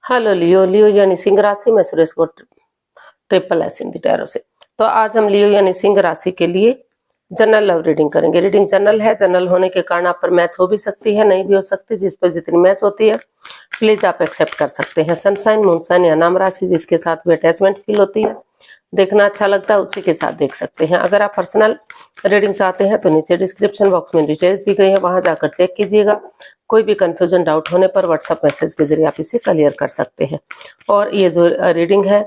Hello लियो। लियो यानी सिंह राशि में सुरेश को ट्रिपल एस इन दी टैरो से। तो आज हम लियो यानी सिंह राशि के लिए जनरल लव रीडिंग करेंगे। रीडिंग जनरल है, जनरल होने के कारण आप पर मैच हो भी सकती है, नहीं भी हो सकती। जिस पर जितनी मैच होती है प्लीज आप एक्सेप्ट कर सकते हैं। सनसाइन, मूनसाइन या नाम राशि जिसके साथ भी अटैचमेंट फील होती है, देखना अच्छा लगता है, उसी के साथ देख सकते हैं। अगर आप पर्सनल रीडिंग चाहते हैं तो नीचे डिस्क्रिप्शन बॉक्स में डिटेल्स दी गई है, वहां जाकर चेक कीजिएगा। कोई भी कंफ्यूजन डाउट होने पर व्हाट्सएप मैसेज के जरिए आप इसे क्लियर कर सकते हैं। और ये जो रीडिंग है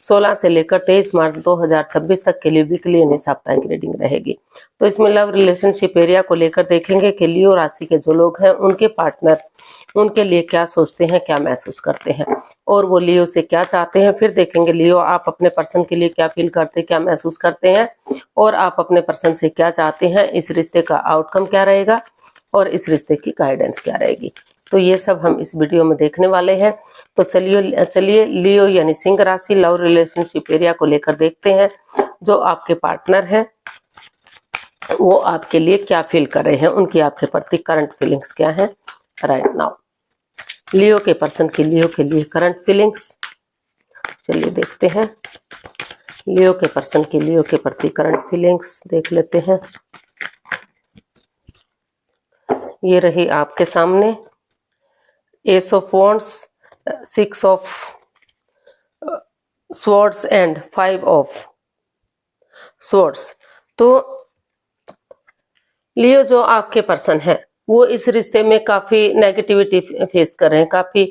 16 से लेकर 23 मार्च 2026 तक के लिए वीकली यानी साप्ताहिक रीडिंग रहेगी। तो इसमें लव रिलेशनशिप एरिया को लेकर देखेंगे कि लियो राशि के जो लोग हैं उनके पार्टनर उनके लिए क्या सोचते हैं, क्या महसूस करते हैं और वो लियो से क्या चाहते हैं। फिर देखेंगे लियो आप अपने पर्सन के लिए क्या फील करते, क्या महसूस करते हैं और आप अपने पर्सन से क्या चाहते हैं, इस रिश्ते का आउटकम क्या रहेगा और इस रिश्ते की गाइडेंस क्या रहेगी। तो ये सब हम इस वीडियो में देखने वाले हैं। तो चलिए लियो यानी सिंह राशि लव रिलेशनशिप एरिया को लेकर देखते हैं। जो आपके पार्टनर हैं वो आपके लिए क्या फील कर रहे हैं, उनकी आपके प्रति करंट फीलिंग्स क्या हैं राइट नाउ। लियो के पर्सन की लियो के लिए करंट फीलिंग्स चलिए देखते हैं। लियो के पर्सन की लियो के प्रति करंट फीलिंग्स देख लेते हैं। ये रही आपके सामने S of wands, 6 of swords and 5 of swords. तो लियो जो आपके पर्सन है वो इस रिश्ते में काफी नेगेटिविटी फेस कर रहे हैं। काफी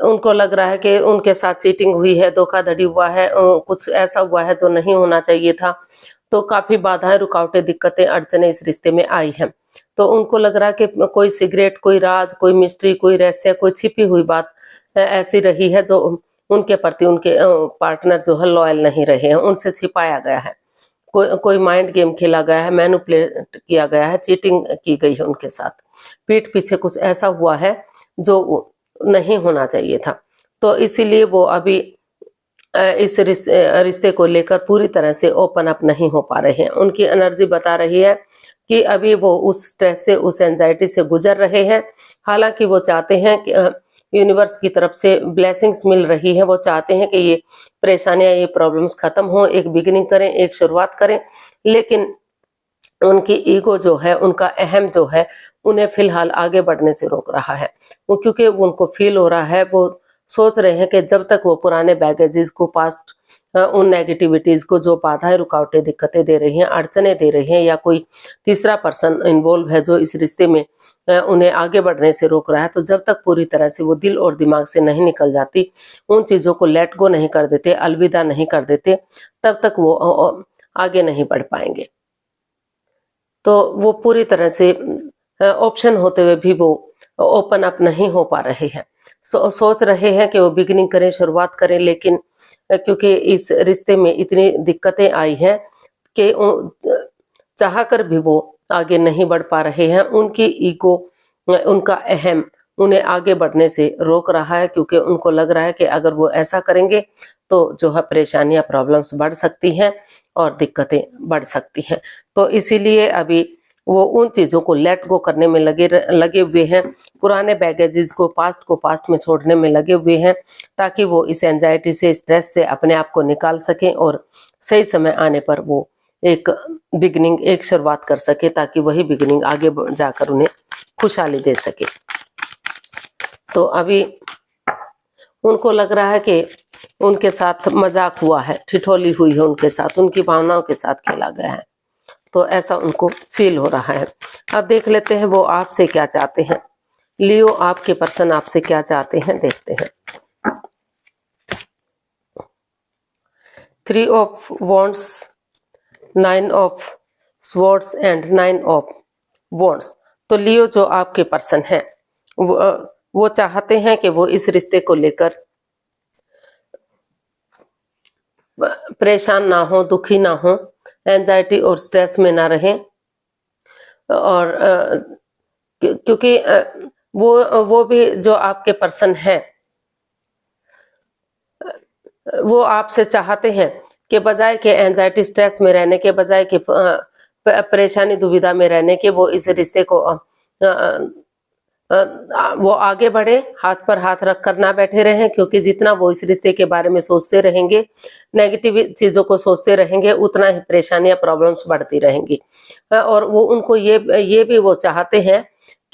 उनको लग रहा है कि उनके साथ चीटिंग हुई है, धोखाधड़ी हुआ है, कुछ ऐसा हुआ है जो नहीं होना चाहिए था। तो काफी बाधाएं, रुकावटें, दिक्कतें, अड़चने इस रिश्ते में आई हैं। तो उनको लग रहा है कि कोई सिगरेट, कोई राज, कोई मिस्ट्री, कोई रहस्य, कोई छिपी हुई बात ऐसी रही है जो उनके प्रति उनके पार्टनर जो है लॉयल नहीं रहे हैं, उनसे छिपाया गया है। कोई माइंड गेम खेला गया है, मैनिपुलेट किया गया है, चीटिंग की गई है उनके साथ। पीठ पीछे कुछ ऐसा हुआ है जो नहीं होना चाहिए था। तो इसीलिए वो अभी इस रिश्ते को लेकर पूरी तरह से ओपन अप नहीं हो पा रहे हैं। उनकी एनर्जी बता रही है कि अभी वो उस स्ट्रेस से, उस एंजाइटी से गुजर रहे हैं। हालांकि वो चाहते हैं कि यूनिवर्स की तरफ से ब्लेसिंग्स मिल रही है, वो चाहते हैं कि ये परेशानियां, ये प्रॉब्लम्स खत्म हो, एक बिगिनिंग करें, एक शुरुआत करें। लेकिन उनकी ईगो जो है, उनका अहम जो है, उन्हें फिलहाल आगे बढ़ने से रोक रहा है। वो क्योंकि उनको फील हो रहा है, वो सोच रहे हैं कि जब तक वो पुराने बैगेजेस को, पास्ट उन नेगेटिविटीज को जो बाधाएं, रुकावटें, दिक्कतें दे रही हैं, अड़चने दे रही हैं, या कोई तीसरा पर्सन इन्वॉल्व है जो इस रिश्ते में उन्हें आगे बढ़ने से रोक रहा है, तो जब तक पूरी तरह से वो दिल और दिमाग से नहीं निकल जाती, उन चीजों को लेट गो नहीं कर देते, अलविदा नहीं कर देते, तब तक वो आगे नहीं बढ़ पाएंगे। तो वो पूरी तरह से ऑप्शन होते हुए भी वो ओपन अप नहीं हो पा रहे हैं। सोच रहे हैं कि वो बिगिनिंग करें, शुरुआत करें, लेकिन क्योंकि इस रिश्ते में इतनी दिक्कतें आई हैं कि चाह कर भी वो आगे नहीं बढ़ पा रहे हैं। उनकी ईगो, उनका अहम उन्हें आगे बढ़ने से रोक रहा है, क्योंकि उनको लग रहा है कि अगर वो ऐसा करेंगे तो जो है परेशानियां, प्रॉब्लम्स बढ़ सकती हैं और दिक्कतें बढ़ सकती हैं। तो इसीलिए अभी वो उन चीजों को लेट गो करने में लगे हुए हैं, पुराने बैगेजेस को, पास्ट में छोड़ने में लगे हुए हैं, ताकि वो इस एंजाइटी से, स्ट्रेस से अपने आप को निकाल सकें और सही समय आने पर वो एक बिगिनिंग, एक शुरुआत कर सके, ताकि वही बिगिनिंग आगे जाकर उन्हें खुशहाली दे सके। तो अभी उनको लग रहा है कि उनके साथ मजाक हुआ है, ठिठोली हुई है उनके साथ, उनकी भावनाओं के साथ खेला गया है। तो ऐसा उनको फील हो रहा है। अब देख लेते हैं वो आपसे क्या चाहते हैं। लियो आपके पर्सन आपसे क्या चाहते हैं, देखते हैं। 3 of wands, 9 of swords and 9 of wands. तो लियो जो आपके पर्सन है वो चाहते हैं कि वो इस रिश्ते को लेकर परेशान ना हो, दुखी ना हो, एंजाइटी और स्ट्रेस में ना रहें। और क्योंकि वो भी जो आपके पर्सन है वो आपसे चाहते हैं कि बजाय के एंजाइटी, स्ट्रेस में रहने के, बजाय के परेशानी, दुविधा में रहने के, वो इस रिश्ते को वो आगे बढ़े, हाथ पर हाथ रख कर ना बैठे रहें, क्योंकि जितना वो इस रिश्ते के बारे में सोचते रहेंगे, नेगेटिव चीज़ों को सोचते रहेंगे, उतना ही परेशानियां प्रॉब्लम्स बढ़ती रहेंगी। और वो उनको ये भी वो चाहते हैं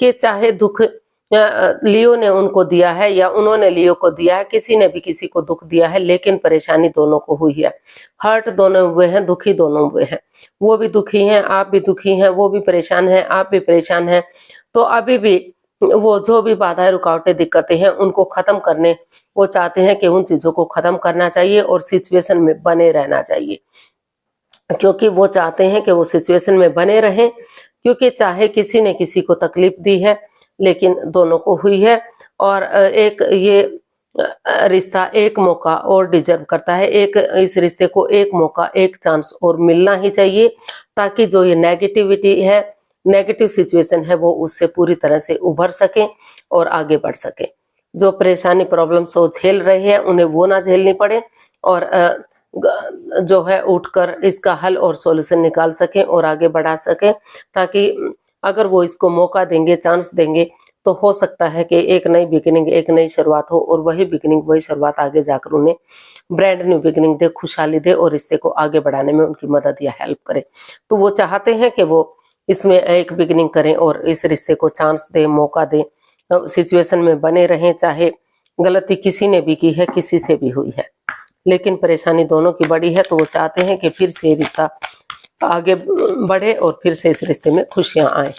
कि चाहे दुख लियो ने उनको दिया है या उन्होंने लियो को दिया है, किसी ने भी किसी को दुख दिया है, लेकिन परेशानी दोनों को हुई है, हर्ट दोनों हुए हैं, दुखी दोनों हुए हैं। वो भी दुखी हैं, आप भी दुखी हैं, वो भी परेशान है, आप भी परेशान हैं। तो अभी भी वो जो भी बाधाएं, रुकावटें, दिक्कतें हैं, उनको खत्म करने वो चाहते हैं कि उन चीजों को खत्म करना चाहिए और सिचुएशन में बने रहना चाहिए, क्योंकि वो चाहते हैं कि वो सिचुएशन में बने रहें, क्योंकि चाहे किसी ने किसी को तकलीफ दी है, लेकिन दोनों को हुई है। और एक ये रिश्ता एक मौका और डिजर्व करता है, एक इस रिश्ते को एक मौका, एक चांस और मिलना ही चाहिए, ताकि जो ये नेगेटिविटी है, नेगेटिव सिचुएशन है, वो उससे पूरी तरह से उभर सके और आगे बढ़ सके। जो परेशानी प्रॉब्लम्स वो झेल रहे हैं, उन्हें वो ना झेलनी पड़े, और जो है उठकर इसका हल और सॉल्यूशन निकाल सकें और आगे बढ़ा सकें, ताकि अगर वो इसको मौका देंगे, चांस देंगे, तो हो सकता है कि एक नई बिगिनिंग, एक नई शुरुआत हो, और वही बिगिनिंग, वही शुरुआत आगे जाकर उन्हें ब्रांड न्यू बिगिनिंग दे, खुशहाली दे और रिश्ते को आगे बढ़ाने में उनकी मदद या हेल्प करे। तो वो चाहते हैं कि वो इसमें एक बिगिनिंग करें और इस रिश्ते को चांस दे, मौका दे, सिचुएशन में बने रहें, चाहे गलती किसी ने भी की है, किसी से भी हुई है, लेकिन परेशानी दोनों की बड़ी है। तो वो चाहते हैं कि फिर से ये रिश्ता आगे बढ़े और फिर से इस रिश्ते में खुशियां आए।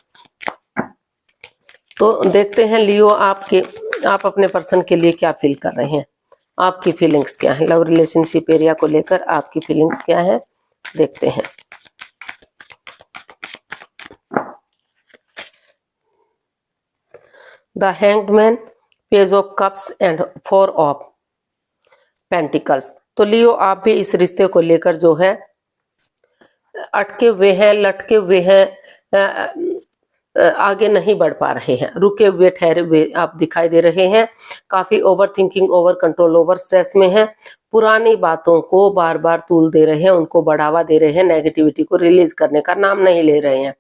तो देखते हैं लियो, आप अपने पर्सन के लिए क्या फील कर रहे हैं, आपकी फीलिंग्स क्या है, लव रिलेशनशिप एरिया को लेकर आपकी फीलिंग्स क्या है, देखते हैं। The hanged man, page of cups and 4 of pentacles. तो लियो, आप भी इस रिश्ते को लेकर जो है अटके हुए हैं, लटके हुए हैं, आगे नहीं बढ़ पा रहे हैं, रुके हुए, ठहरे हुए आप दिखाई दे रहे हैं। काफी over thinking, over control, over stress में हैं, पुरानी बातों को बार बार तूल दे रहे हैं, उनको बढ़ावा दे रहे हैं, नेगेटिविटी को रिलीज करने का नाम नहीं ले रहे हैं।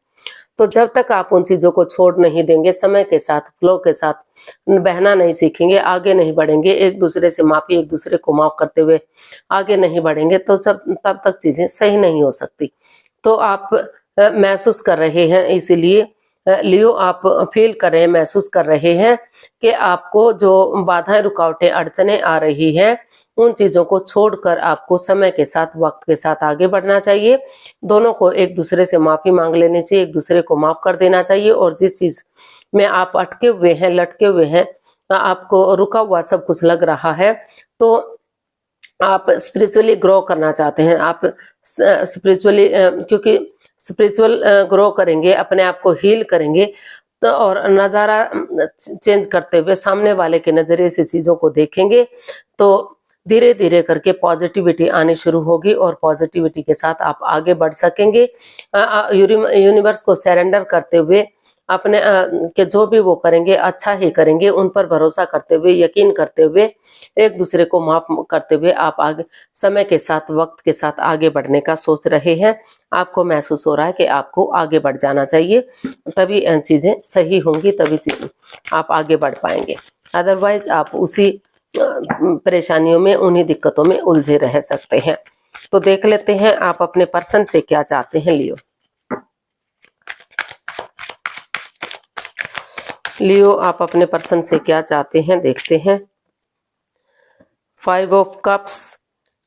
तो जब तक आप उन चीजों को छोड़ नहीं देंगे, समय के साथ, फ्लो के साथ बहना नहीं सीखेंगे, आगे नहीं बढ़ेंगे, एक दूसरे से माफी, एक दूसरे को माफ करते हुए आगे नहीं बढ़ेंगे, तो तब तक चीजें सही नहीं हो सकती। तो आप महसूस कर रहे हैं, इसीलिए लियो आप फील कर रहे हैं, महसूस कर रहे हैं कि आपको जो बाधाएं, रुकावटें, अड़चने आ रही हैं, उन चीजों को छोड़कर आपको समय के साथ, वक्त के साथ आगे बढ़ना चाहिए। दोनों को एक दूसरे से माफी मांग लेनी चाहिए, एक दूसरे को माफ कर देना चाहिए, और जिस चीज में आप अटके हुए हैं, लटके हुए हैं, आपको रुका हुआ सब कुछ लग रहा है, तो आप स्पिरिचुअली ग्रो करना चाहते हैं, आप स्पिरिचुअली, क्योंकि स्पिरिचुअल ग्रो करेंगे, अपने आप को हील करेंगे, तो और नज़ारा चेंज करते हुए सामने वाले के नज़रिए से चीज़ों को देखेंगे, तो धीरे धीरे करके पॉजिटिविटी आनी शुरू होगी और पॉजिटिविटी के साथ आप आगे बढ़ सकेंगे। यूनिवर्स को सरेंडर करते हुए अपने के जो भी वो करेंगे अच्छा ही करेंगे, उन पर भरोसा करते हुए, यकीन करते हुए, एक दूसरे को माफ करते हुए आप आगे समय के साथ, वक्त के साथ आगे बढ़ने का सोच रहे हैं। आपको महसूस हो रहा है कि आपको आगे बढ़ जाना चाहिए, तभी चीजें सही होंगी, तभी आप आगे बढ़ पाएंगे। अदरवाइज आप उसी परेशानियों में, उन्हीं दिक्कतों में उलझे रह सकते हैं। तो देख लेते हैं आप अपने पर्सन से क्या चाहते हैं। लियो, आप अपने पर्सन से क्या चाहते हैं, देखते हैं। 5 of cups,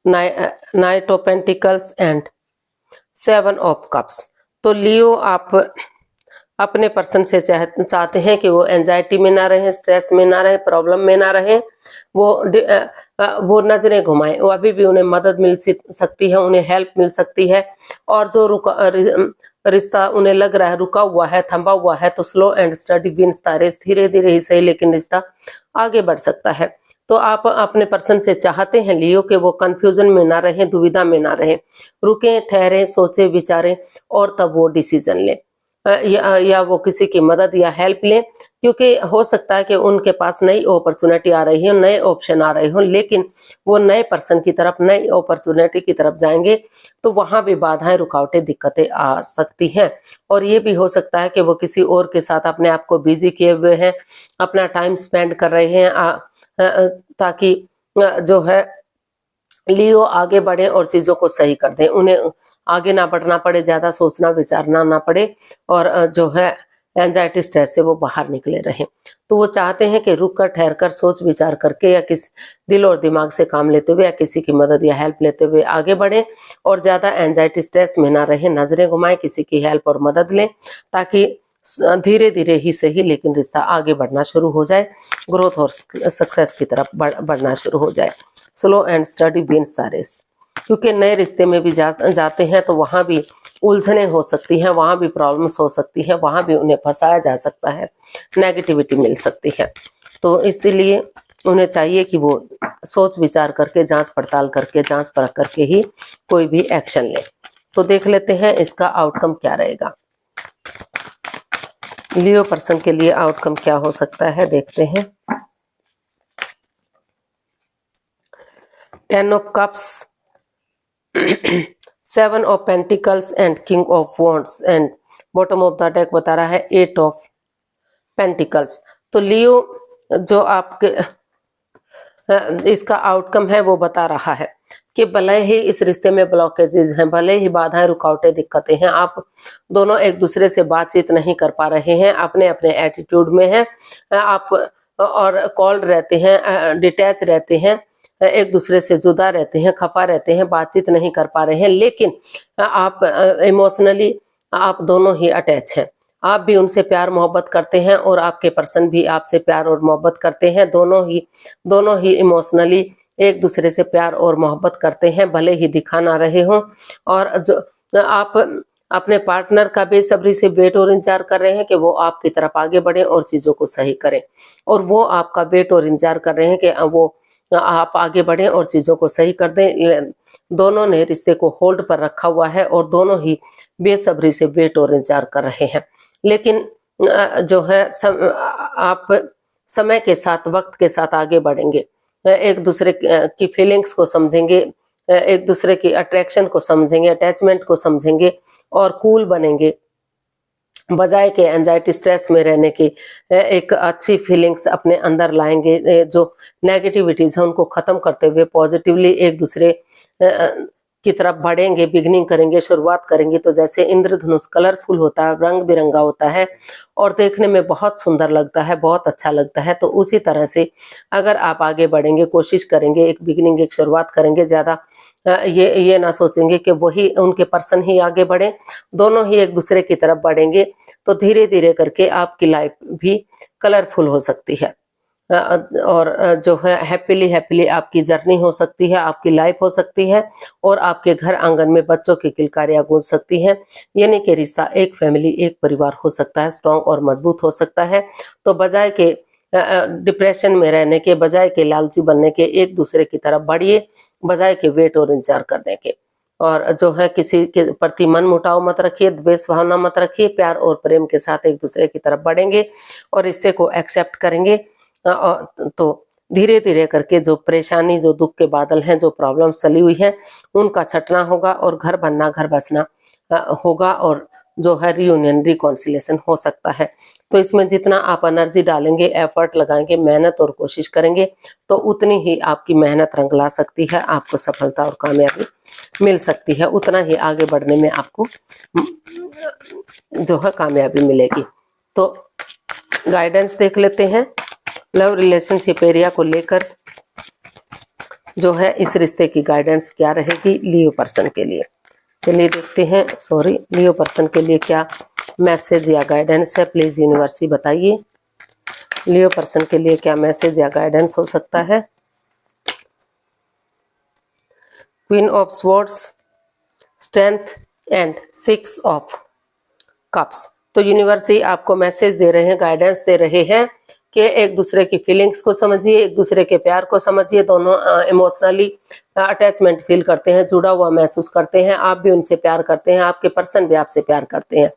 night of pentacles and 7 of cups. तो लियो, आप अपने पर्सन से चाहते हैं कि वो एंजाइटी में ना रहे, स्ट्रेस में ना रहे, प्रॉब्लम में ना रहे, वो नजरें घुमाएं, वो अभी भी उन्हें मदद मिल सकती है, उन्हें हेल्प मिल सकती है। और जो रिश्ता उन्हें लग रहा है रुका हुआ है, थमा हुआ है, तो slow and steady wins the race, धीरे धीरे ही सही, लेकिन रिश्ता आगे बढ़ सकता है। तो आप अपने पर्सन से चाहते हैं लियो कि वो कंफ्यूजन में ना रहे, दुविधा में ना रहे, रुकें, ठहरें, सोचें, विचारें और तब वो डिसीजन लें। या वो किसी की मदद या हेल्प लें, क्योंकि हो सकता है कि उनके पास नई अपॉर्चुनिटी आ रही हो, नए ऑप्शन आ रहे हो, लेकिन वो नए पर्सन की तरफ, नई अपॉर्चुनिटी की तरफ जाएंगे तो वहां भी बाधाएं, रुकावटें, दिक्कतें आ सकती हैं। और ये भी हो सकता है कि वो किसी और के साथ अपने आप को बिजी किए हुए हैं, अपना टाइम स्पेंड कर रहे हैं ताकि जो है लियो आगे बढ़े और चीजों को सही कर दें, उन्हें आगे ना बढ़ना पड़े, ज्यादा सोचना विचारना ना पड़े, और जो है एंजाइटी स्ट्रेस से वो बाहर निकले रहें। तो वो चाहते हैं कि रुक कर, ठहर कर, सोच विचार करके या किस दिल और दिमाग से काम लेते हुए या किसी की मदद या हेल्प लेते हुए आगे बढ़ें और ज्यादा एंजाइटी स्ट्रेस में ना रहें, नजरें घुमाएं, किसी की हेल्प और मदद लें, ताकि धीरे धीरे ही सही लेकिन रिश्ता आगे बढ़ना शुरू हो जाए, ग्रोथ और सक्सेस की तरफ बढ़ना शुरू हो जाए। Slow and steady wins the race, क्योंकि नए रिश्ते में भी जाते हैं तो वहां भी उलझने हो सकती हैं, वहां भी प्रॉब्लम्स हो सकती हैं, वहां भी उन्हें फंसाया जा सकता है, नेगेटिविटी मिल सकती है। तो इसीलिए उन्हें चाहिए कि वो सोच विचार करके, जांच पड़ताल करके, जांच परख करके ही कोई भी एक्शन ले। तो देख लेते हैं इसका आउटकम क्या रहेगा। लियो पर्सन के लिए आउटकम क्या हो सकता है, देखते हैं। 10 of cups, 7 of pentacles and king of wands, and bottom of the deck बता रहा है 8 ऑफ पेंटिकल्स। तो लियो जो आपके इसका आउटकम है वो बता रहा है कि भले ही इस रिश्ते में ब्लॉकेजेस हैं, भले ही बाधाएं, रुकावटें, दिक्कतें हैं, आप दोनों एक दूसरे से बातचीत नहीं कर पा रहे हैं, अपने अपने एटीट्यूड में हैं, आप और कॉल्ड रहते हैं, डिटैच रहते हैं, एक दूसरे से जुदा रहते हैं, खफा रहते हैं, बातचीत नहीं कर पा रहे हैं, लेकिन आप इमोशनली आप दोनों ही अटैच हैं। आप भी उनसे प्यार मोहब्बत करते हैं और आपके पर्सन भी आपसे प्यार और मोहब्बत करते हैं, दोनों ही इमोशनली एक दूसरे से प्यार और मोहब्बत करते हैं, भले ही दिखा ना रहे हों। और जो आप अपने पार्टनर का बेसब्री से वेट और इंतजार कर रहे हैं कि वो आपकी तरफ आगे बढ़े और चीजों को सही करें, और वो आपका वेट और इंतजार कर रहे हैं कि वो आप आगे बढ़ें और चीजों को सही कर दें। दोनों ने रिश्ते को होल्ड पर रखा हुआ है और दोनों ही बेसब्री से वेट और इंतजार कर रहे हैं, लेकिन जो है आप समय के साथ, वक्त के साथ आगे बढ़ेंगे, एक दूसरे की फीलिंग्स को समझेंगे, एक दूसरे की अट्रैक्शन को समझेंगे, अटैचमेंट को समझेंगे और कूल बनेंगे, बजाय के एंजाइटी स्ट्रेस में रहने की एक अच्छी फीलिंग्स अपने अंदर लाएंगे, जो नेगेटिविटीज है उनको खत्म करते हुए पॉजिटिवली एक दूसरे की तरफ बढ़ेंगे, बिगनिंग करेंगे, शुरुआत करेंगे। तो जैसे इंद्रधनुष कलरफुल होता है, रंग बिरंगा होता है और देखने में बहुत सुंदर लगता है, बहुत अच्छा लगता है, तो उसी तरह से अगर आप आगे बढ़ेंगे, कोशिश करेंगे, एक बिगनिंग, एक शुरुआत करेंगे, ज्यादा ये ना सोचेंगे कि वही उनके पर्सन ही आगे बढ़े, दोनों ही एक दूसरे की तरफ बढ़ेंगे, तो धीरे धीरे करके आपकी लाइफ भी कलरफुल हो सकती है और जो है हैप्पीली आपकी जर्नी हो सकती है, आपकी लाइफ हो सकती है और आपके घर आंगन में बच्चों की किलकारियां गूंज सकती हैं, यानी कि रिश्ता एक फैमिली, एक परिवार हो सकता है, स्ट्रांग और मजबूत हो सकता है। तो बजाय के डिप्रेशन में रहने के, बजाय के लालची बनने के, एक दूसरे की तरफ बढ़िए, बजाय के वेट और इंतजार करने के। और जो है किसी के प्रति मन मुटाव मत रखिए, द्वेष भावना मत रखिए, प्यार और प्रेम के साथ एक दूसरे की तरफ बढ़ेंगे और रिश्ते को एक्सेप्ट करेंगे। तो धीरे धीरे करके जो परेशानी, जो दुख के बादल हैं, जो प्रॉब्लम चली हुई है, उनका छटना होगा और घर बनना, घर बसना होगा और जो है रियूनियन, रिकॉन्सिलेशन हो सकता है। तो इसमें जितना आप एनर्जी डालेंगे, एफर्ट लगाएंगे, मेहनत और कोशिश करेंगे, तो उतनी ही आपकी मेहनत रंग ला सकती है, आपको सफलता और कामयाबी मिल सकती है, उतना ही आगे बढ़ने में आपको जो है कामयाबी मिलेगी। तो गाइडेंस देख लेते हैं लव रिलेशनशिप एरिया को लेकर, जो है इस रिश्ते की गाइडेंस क्या रहेगी लियो पर्सन के लिए। चलिए देखते हैं, लियो पर्सन के लिए क्या मैसेज या गाइडेंस है, प्लीज यूनिवर्सिटी बताइए लियो पर्सन के लिए क्या मैसेज या गाइडेंस हो सकता है। Queen of swords, strength and 6 of cups. तो यूनिवर्सिटी आपको मैसेज दे रहे हैं, गाइडेंस दे रहे हैं कि एक दूसरे की फीलिंग्स को समझिए, एक दूसरे के प्यार को समझिए, दोनों इमोशनली अटैचमेंट फील करते हैं, जुड़ा हुआ महसूस करते हैं, आप भी उनसे प्यार करते हैं, आपके पर्सन भी आपसे प्यार करते हैं।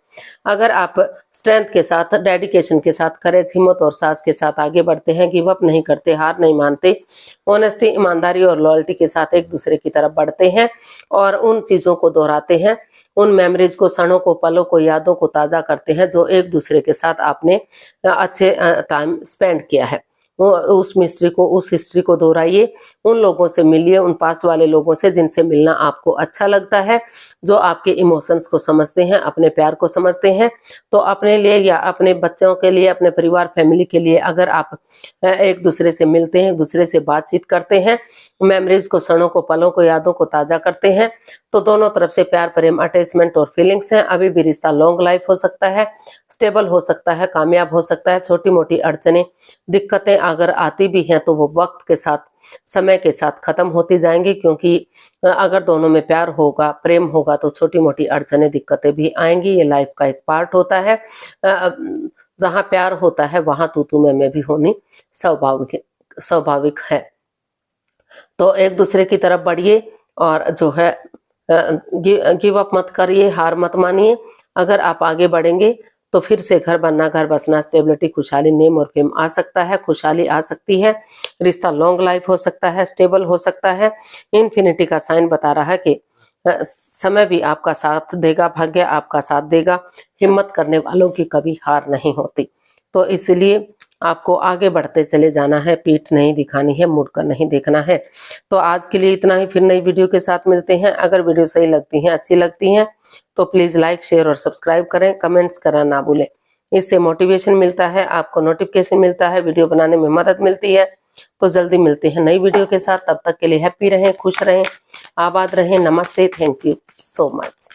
अगर आप स्ट्रेंथ के साथ, डेडिकेशन के साथ, करेज, हिम्मत और साहस के साथ आगे बढ़ते हैं, गिव अप नहीं करते, हार नहीं मानते, ऑनेस्टी, ईमानदारी और लॉयल्टी के साथ एक दूसरे की तरफ बढ़ते हैं और उन चीजों को दोहराते हैं, उन मेमोरीज को, क्षणों को, पलों को, यादों को ताजा करते हैं जो एक दूसरे के साथ आपने अच्छे टाइम स्पेंड किया है, उस मिस्ट्री को, उस हिस्ट्री को दोहराइए, उन लोगों से मिलिए, उन पास्ट वाले लोगों से जिनसे मिलना आपको अच्छा लगता है, जो आपके इमोशंस को समझते हैं, अपने प्यार को समझते हैं। तो अपने लिए या अपने बच्चों के लिए, अपने परिवार, फैमिली के लिए अगर आप एक दूसरे से मिलते हैं, एक दूसरे से बातचीत करते हैं, मेमोरीज को, क्षणों को, पलों को, यादों को ताजा करते हैं, तो दोनों तरफ से प्यार, प्रेम, अटैचमेंट और फीलिंग्स हैं। अभी भी रिश्ता लॉन्ग लाइफ हो सकता है, स्टेबल हो सकता है, कामयाब हो सकता है। छोटी मोटी अड़चनें, दिक्कतें अगर आती भी हैं तो वो वक्त के साथ, समय के साथ खत्म होती जाएंगी, क्योंकि अगर दोनों में प्यार होगा, प्रेम होगा, तो छोटी मोटी अड़चनें, दिक्कतें भी आएंगी। ये लाइफ का एक पार्ट होता है। जहाँ प्यार होता है वहां तू मैं भी होनी स्वाभाविक है। तो एक दूसरे की तरफ बढ़िए और जो है गिव अप मत करिए, हार मत मानिए। अगर आप आगे बढ़ेंगे तो फिर से घर बनना, घर बसना, स्टेबिलिटी, खुशहाली, नेम और फेम आ सकता है, खुशहाली आ सकती है, रिश्ता लॉन्ग लाइफ हो सकता है, स्टेबल हो सकता है। इन्फिनिटी का साइन बता रहा है कि समय भी आपका साथ देगा, भाग्य आपका साथ देगा। हिम्मत करने वालों की कभी हार नहीं होती। तो इसलिए आपको आगे बढ़ते चले जाना है, पीठ नहीं दिखानी है, मुड़कर नहीं देखना है। तो आज के लिए इतना ही, फिर नई वीडियो के साथ मिलते हैं। अगर वीडियो सही लगती है, अच्छी लगती है तो प्लीज लाइक, शेयर और सब्सक्राइब करें, कमेंट्स करना ना भूलें। इससे मोटिवेशन मिलता है, आपको नोटिफिकेशन मिलता है, वीडियो बनाने में मदद मिलती है। तो जल्दी मिलते हैं नई वीडियो के साथ, तब तक के लिए हैप्पी रहें, खुश रहें, आबाद रहें। नमस्ते, थैंक यू सो मच।